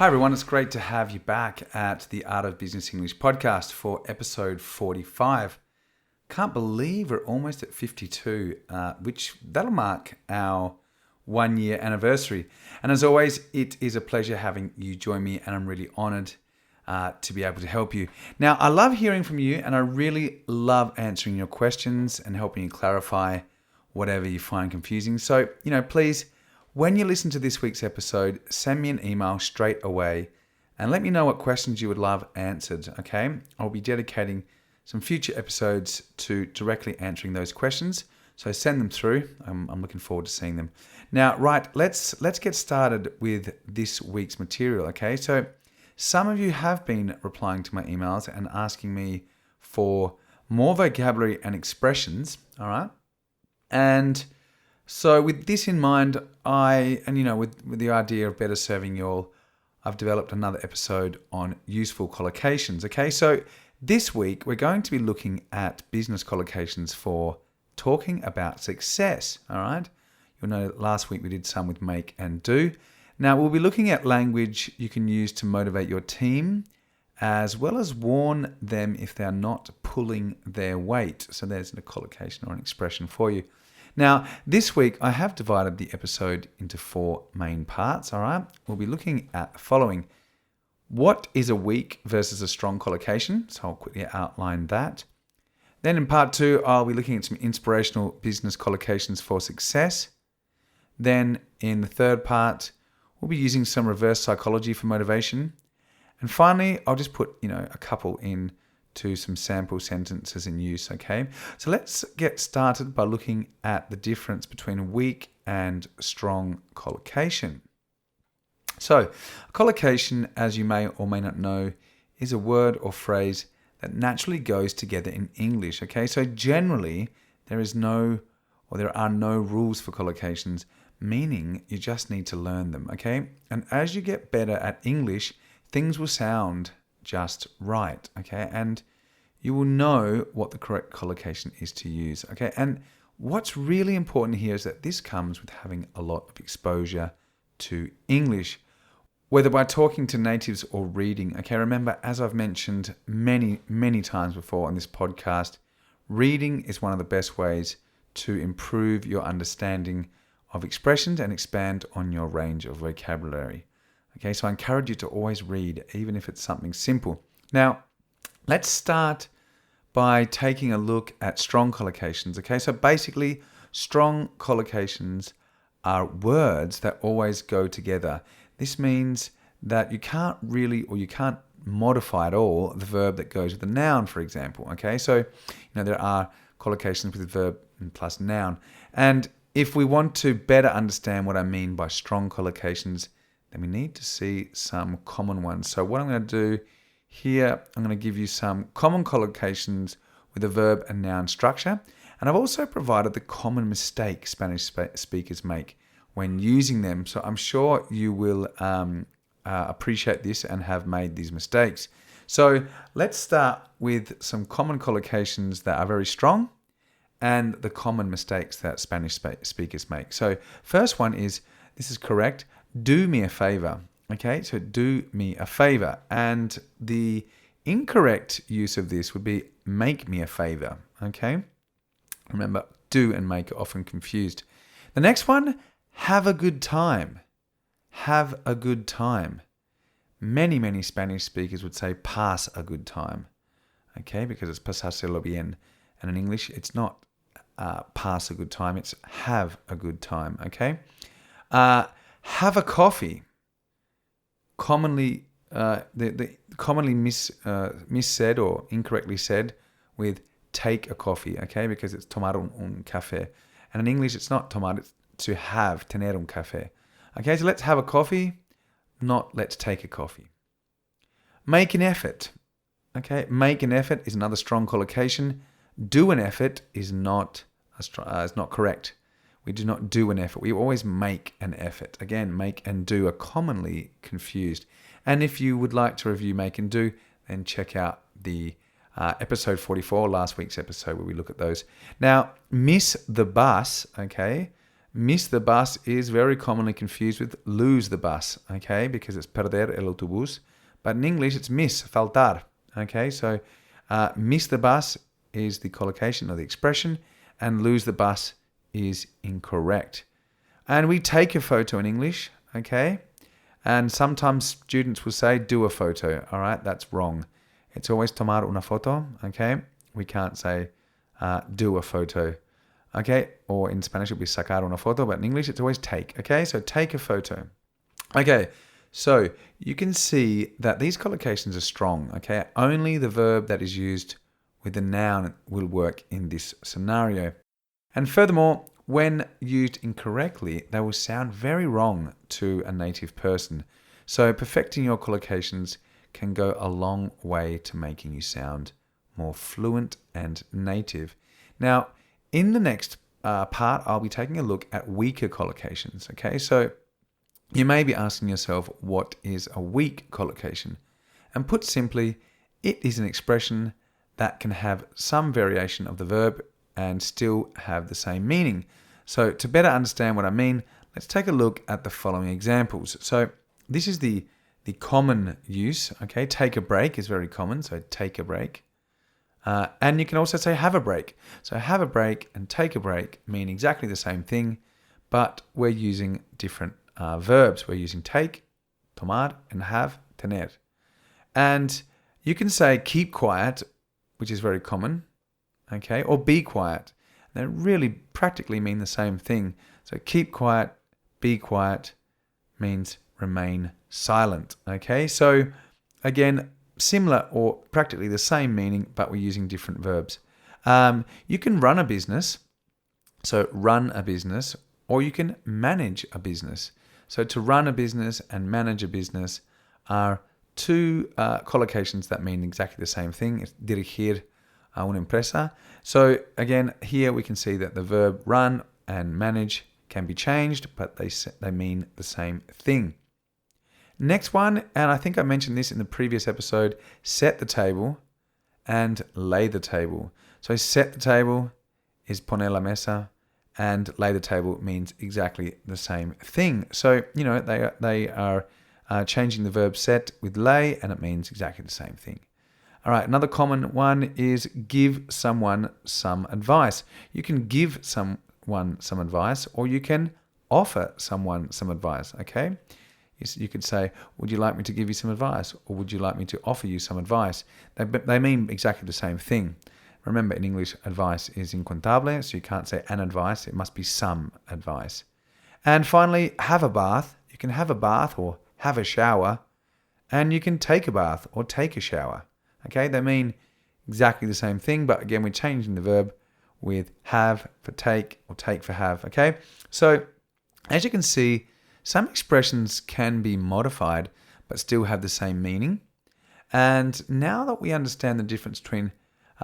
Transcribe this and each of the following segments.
Hi everyone, it's great to have you back at the Art of Business English podcast for episode 45. Can't believe we're almost at 52, which that'll mark our 1 year anniversary. And as always, it is a pleasure having you join me, and I'm really honored to be able to help you. Now, I love hearing from you, and I really love answering your questions and helping you clarify whatever you find confusing. So, please, when you listen to this week's episode, send me an email straight away and let me know what questions you would love answered, okay? I'll be dedicating some future episodes to directly answering those questions, so send them through. I'm looking forward to seeing them. Now, right, let's get started with this week's material, okay? So some of you have been replying to my emails and asking me for more vocabulary and expressions, all right? And so with this in mind, with the idea of better serving you all, I've developed another episode on useful collocations. Okay, so this week we're going to be looking at business collocations for talking about success. All right, you'll know last week we did some with make and do. Now we'll be looking at language you can use to motivate your team, as well as warn them if they're not pulling their weight. So there's a collocation or an expression for you. Now, this week, I have divided the episode into 4 main parts, all right? We'll be looking at the following. What is a weak versus a strong collocation? So I'll quickly outline that. Then in part 2, I'll be looking at some inspirational business collocations for success. Then in the third part, we'll be using some reverse psychology for motivation. And finally, I'll just put, a couple in to some sample sentences in use, okay? So let's get started by looking at the difference between a weak and strong collocation. So, a collocation, as you may or may not know, is a word or phrase that naturally goes together in English, okay? So generally, there are no rules for collocations, meaning you just need to learn them, okay? And as you get better at English, things will sound just right, okay? And you will know what the correct collocation is to use, okay? And what's really important here is that this comes with having a lot of exposure to English, whether by talking to natives or reading, okay? Remember, as I've mentioned many, many times before on this podcast, reading is one of the best ways to improve your understanding of expressions and expand on your range of vocabulary. Okay, so I encourage you to always read, even if it's something simple. Now, let's start by taking a look at strong collocations. Okay, so basically, strong collocations are words that always go together. This means that you can't modify at all the verb that goes with the noun, for example. Okay, so there are collocations with verb plus noun. And if we want to better understand what I mean by strong collocations, then we need to see some common ones. So what I'm going to do here, I'm going to give you some common collocations with a verb and noun structure. And I've also provided the common mistake Spanish speakers make when using them. So I'm sure you will appreciate this and have made these mistakes. So let's start with some common collocations that are very strong and the common mistakes that Spanish speakers make. So first one is, this is correct, do me a favor. Okay, so do me a favor. And the incorrect use of this would be make me a favor. Okay, remember, do and make are often confused. The next one, have a good time. Have a good time. Many, many Spanish speakers would say pass a good time. Okay, because it's pasárselo bien. And in English, it's not pass a good time, it's have a good time. Okay, have a coffee. Commonly, commonly missaid or incorrectly said with take a coffee, okay? Because it's tomar un café. And in English, it's not tomar, it's to have, tener un café. Okay, so let's have a coffee, not let's take a coffee. Make an effort. Okay, make an effort is another strong collocation. Do an effort is not correct. We do not do an effort. We always make an effort. Again, make and do are commonly confused. And if you would like to review make and do, then check out the episode 44, last week's episode, where we look at those. Now, miss the bus, okay, Miss the bus is very commonly confused with lose the bus, okay, because it's perder el autobús. But in English, it's miss, faltar, okay? So miss the bus is the collocation or the expression, and lose the bus is incorrect. And we take a photo in English, okay? And sometimes students will say, do a photo, all right? That's wrong. It's always tomar una foto, okay? We can't say do a photo, okay? Or in Spanish, it would be sacar una foto, but in English, it's always take, okay? So take a photo. Okay, so you can see that these collocations are strong, okay? Only the verb that is used with the noun will work in this scenario. And furthermore, when used incorrectly, they will sound very wrong to a native person. So perfecting your collocations can go a long way to making you sound more fluent and native. Now, in the next part, I'll be taking a look at weaker collocations. Okay, so you may be asking yourself, what is a weak collocation? And put simply, it is an expression that can have some variation of the verb and still have the same meaning. So to better understand what I mean, let's take a look at the following examples. So this is the common use, okay? Take a break is very common, so take a break. And you can also say have a break. So have a break and take a break mean exactly the same thing, but we're using different verbs. We're using take, tomar, and have, tener. And you can say keep quiet, which is very common, okay? Or be quiet. They really practically mean the same thing. So keep quiet, be quiet means remain silent, okay? So again, similar or practically the same meaning, but we're using different verbs. You can run a business, so run a business, or you can manage a business. So to run a business and manage a business are two collocations that mean exactly the same thing. It's dirigir a una empresa. So again, here we can see that the verb run and manage can be changed, but they mean the same thing. Next one, and I think I mentioned this in the previous episode, set the table and lay the table. So set the table is poner la mesa, and lay the table means exactly the same thing. So, they are changing the verb set with lay, and it means exactly the same thing. All right, another common one is give someone some advice. You can give someone some advice, or you can offer someone some advice, okay? You could say, would you like me to give you some advice? Or would you like me to offer you some advice? They mean exactly the same thing. Remember, in English, advice is incontable, so you can't say an advice. It must be some advice. And finally, have a bath. You can have a bath or have a shower. And you can take a bath or take a shower. Okay, they mean exactly the same thing, but again, we're changing the verb with have for take or take for have. Okay, so as you can see, some expressions can be modified but still have the same meaning. And now that we understand the difference between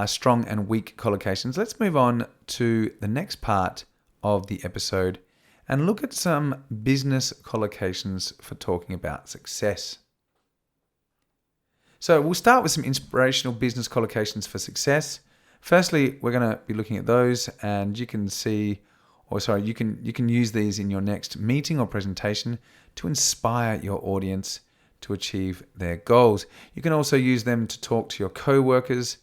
strong and weak collocations, let's move on to the next part of the episode and look at some business collocations for talking about success. So we'll start with some inspirational business collocations for success. Firstly, we're going to be looking at those, and you can use these in your next meeting or presentation to inspire your audience to achieve their goals. You can also use them to talk to your co-workers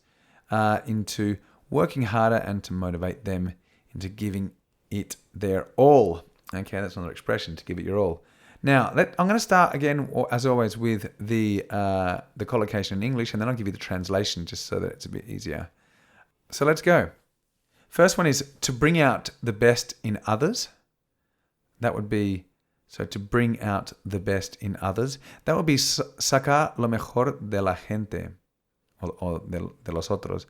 into working harder and to motivate them into giving it their all. Okay, that's another expression, to give it your all. Now, I'm going to start again, as always, with the collocation in English, and then I'll give you the translation just so that it's a bit easier. So let's go. First one is to bring out the best in others. That would be, so to bring out the best in others. That would be sacar lo mejor de la gente, o de los otros.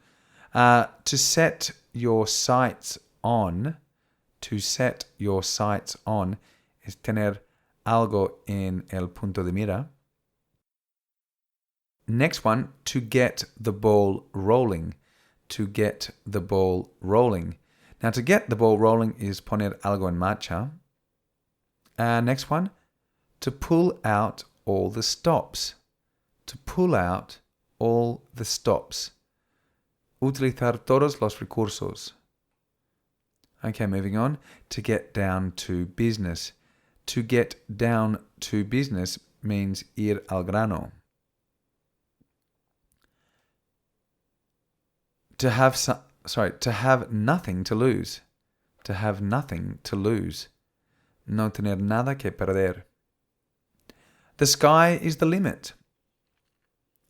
To set your sights on, is tener algo en el punto de mira. Next one, to get the ball rolling. To get the ball rolling. Now, to get the ball rolling is poner algo en marcha. Next one, to pull out all the stops. To pull out all the stops. Utilizar todos los recursos. Okay, moving on. To get down to business. To get down to business means ir al grano. To have nothing to lose. To have nothing to lose. No tener nada que perder. The sky is the limit.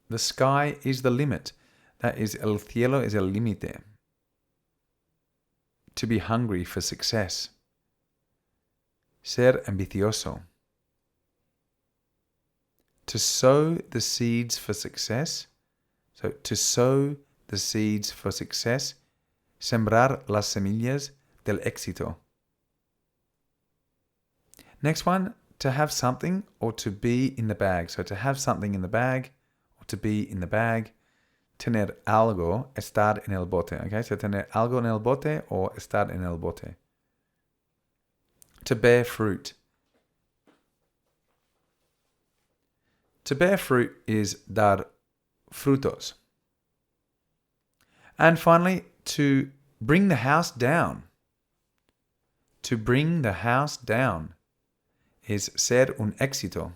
The sky is the limit. That is, el cielo es el límite. To be hungry for success. Ser ambicioso. To sow the seeds for success. So, to sow the seeds for success. Sembrar las semillas del éxito. Next one, to have something or to be in the bag. So, to have something in the bag or to be in the bag. Tener algo, estar en el bote. Okay, so tener algo en el bote or estar en el bote. To bear fruit. To bear fruit is dar frutos. And finally, to bring the house down. To bring the house down is ser un éxito.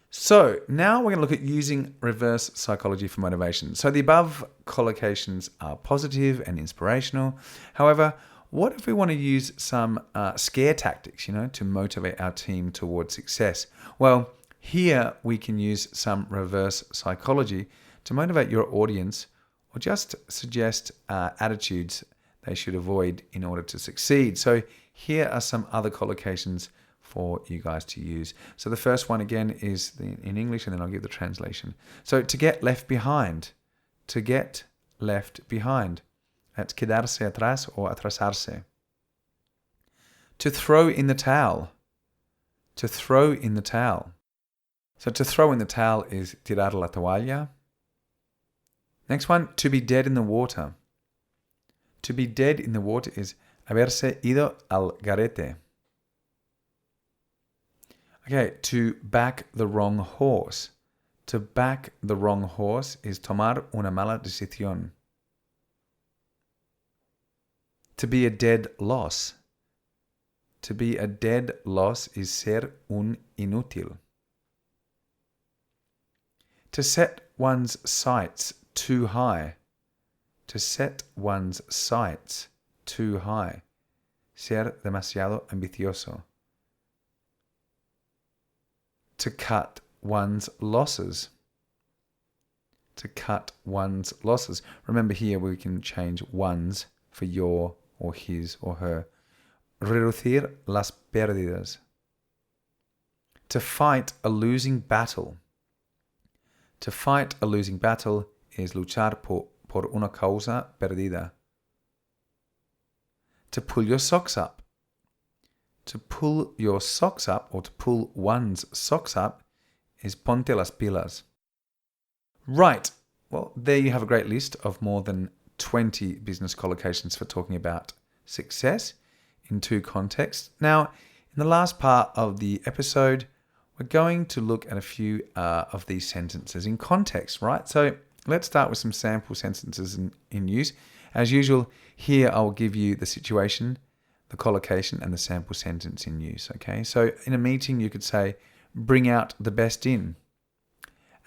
So now we're going to look at using reverse psychology for motivation. So the above collocations are positive and inspirational. However, what if we want to use some scare tactics, to motivate our team towards success? Well, here we can use some reverse psychology to motivate your audience or just suggest attitudes they should avoid in order to succeed. So here are some other collocations for you guys to use. So the first one again is in English, and then I'll give the translation. So to get left behind. To get left behind. That's quedarse atrás or atrasarse. To throw in the towel. To throw in the towel. So to throw in the towel is tirar la toalla. Next one, to be dead in the water. To be dead in the water is haberse ido al garete. Okay, to back the wrong horse. To back the wrong horse is tomar una mala decisión. To be a dead loss. To be a dead loss is ser un inútil. To set one's sights too high. To set one's sights too high. Ser demasiado ambicioso. To cut one's losses. To cut one's losses. Remember here we can change one's for your or his or her. Reducir las pérdidas. To fight a losing battle. To fight a losing battle is luchar por una causa perdida. To pull your socks up. To pull your socks up or to pull one's socks up is ponte las pilas. Right. Well, there you have a great list of more than 20 business collocations for talking about success in two contexts. Now, in the last part of the episode, we're going to look at a few of these sentences in context, right? So let's start with some sample sentences in use. As usual, here I will give you the situation, the collocation, and the sample sentence in use, okay? So in a meeting, you could say, bring out the best in.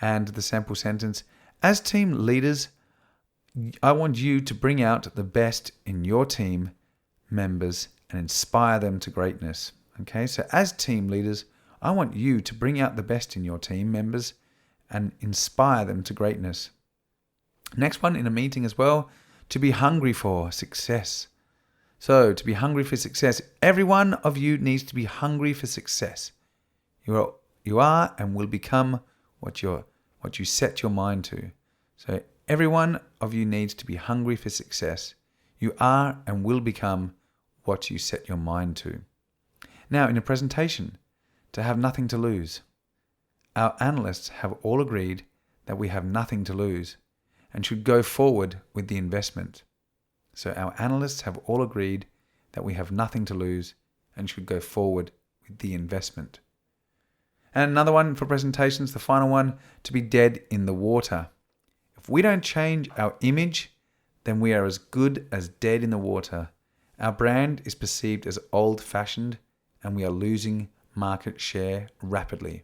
And the sample sentence, as team leaders, I want you to bring out the best in your team members and inspire them to greatness. Okay, so as team leaders, I want you to bring out the best in your team members and inspire them to greatness. Next one, in a meeting as well, to be hungry for success. So to be hungry for success, every one of you needs to be hungry for success. You are and will become what you set your mind to. So every one of you needs to be hungry for success. You are and will become what you set your mind to. Now, in a presentation, to have nothing to lose. Our analysts have all agreed that we have nothing to lose and should go forward with the investment. So our analysts have all agreed that we have nothing to lose and should go forward with the investment. And another one for presentations, the final one, to be dead in the water. If we don't change our image, then we are as good as dead in the water. Our brand is perceived as old-fashioned and we are losing market share rapidly.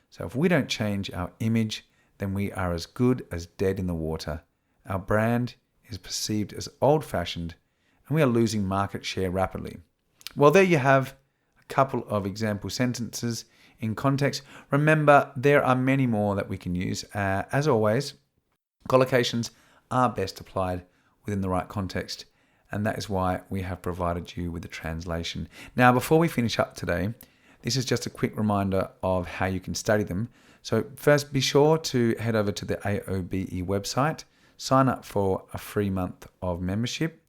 So if we don't change our image, then we are as good as dead in the water. Our brand is perceived as old-fashioned and we are losing market share rapidly. Well, there you have a couple of example sentences in context. Remember, there are many more that we can use. As always, collocations are best applied within the right context, and that is why we have provided you with a translation. Now, before we finish up today, this is just a quick reminder of how you can study them. So first, be sure to head over to the AOBE website, sign up for a free month of membership.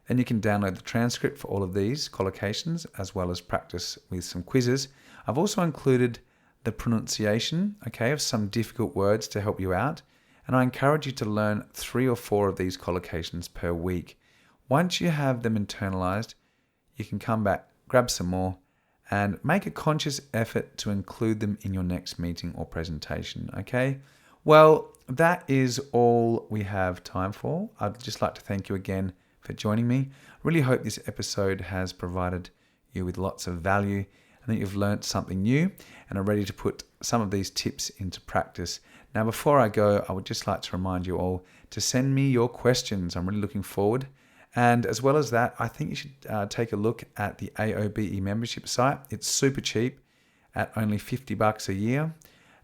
Then you can download the transcript for all of these collocations, as well as practice with some quizzes. I've also included the pronunciation, of some difficult words to help you out. And I encourage you to learn 3 or 4 of these collocations per week. Once you have them internalized, you can come back, grab some more, and make a conscious effort to include them in your next meeting or presentation, okay? Well, that is all we have time for. I'd just like to thank you again for joining me. I really hope this episode has provided you with lots of value and that you've learned something new and are ready to put some of these tips into practice. Now, before I go, I would just like to remind you all to send me your questions. I'm really looking forward. And as well as that, I think you should take a look at the AOBE membership site. It's super cheap at only $50 a year.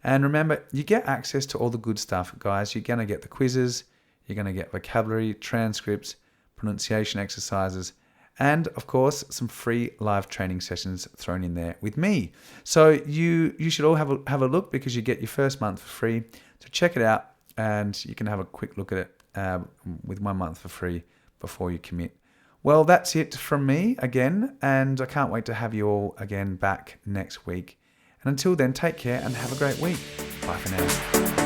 And remember, you get access to all the good stuff, guys. You're going to get the quizzes, you're going to get vocabulary, transcripts, pronunciation exercises, and of course, some free live training sessions thrown in there with me. So you should all have a look because you get your first month for free. So check it out and you can have a quick look at it with 1 month for free before you commit. Well, that's it from me again, and I can't wait to have you all again back next week. And until then, take care and have a great week. Bye for now.